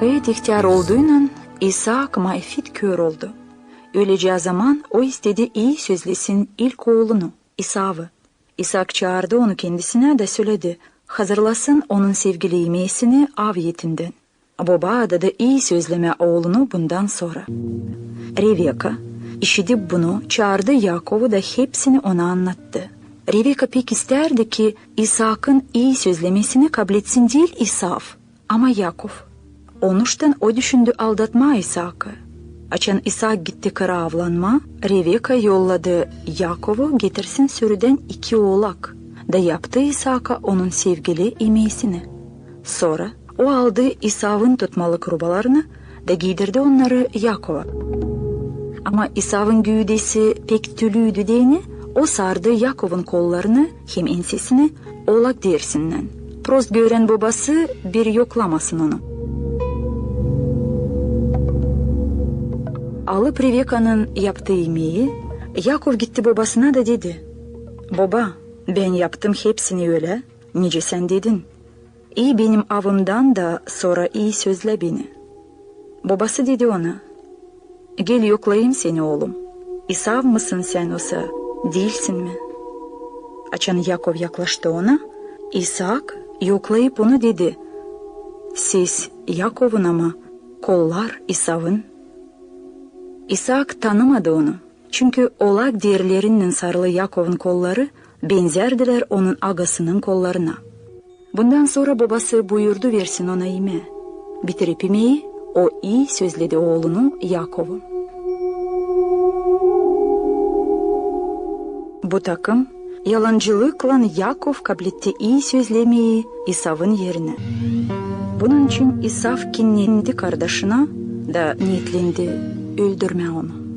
Gayet ihtiyar olduğuyla İshak mayfit kör oldu. Öleceği zaman o istedi iyi sözlesin ilk oğlunu, İsav'ı. İshak çağırdı onu kendisine de söyledi. Hazırlasın onun sevgili yemeğisini av yetinden. Baba da iyi sözleme oğlunu bundan sonra. Reveka işitip bunu çağırdı Yakov'u da hepsini ona anlattı. Reveka pek isterdi ki İshak'ın iyi sözlemesini kabul etsin değil İsav ama Yakov. Onuştan o düşündü aldatma İshak'ı. Açan İshak gitti kıra avlanma, Reveka yolladı Yakov'u getirsin sürüden 2 oğlak. Da yaptı İshak'a onun sevgili yemeğisini. Sonra o aldı İsav'ın tutmalı kurbalarını da giydirdi onları Yakov'a. Ama İsav'ın güğdesi pek tülüydü diyeni, o sardı Yakov'un kollarını hem ensesini oğlak dersinden. Prost gören babası bir yoklamasın onu. Alıp Reveka'nın yaptığı yemeği, Yakov gitti babasına da dedi. Baba, ben yaptım hepsini öyle, nice sen dedin. İyi benim avımdan da sonra iyi sözle beni. Babası dedi ona, gel yoklayayım seni oğlum. İsav mısın sen olsa, değilsin mi? Açan Yakov yaklaştı ona, İshak yoklayıp onu dedi. Siz Yakov'un ama kollar İsav'ın. İshak tanımadı onu. Çünkü oğlak diğerlerinin sarılı Yakov'un kolları benzerdiler onun agasının kollarına. Bundan sonra babası buyurdu versin ona yeme. Bitirip yemeği o iyi sözledi oğlunu Yakov'u. Bu takım yalancılıkla Yakov kabul etti iyi sözlemeyi İsav'ın yerine. Bunun için İsav kinlendi kardeşine da niyetlendi öldürme onu.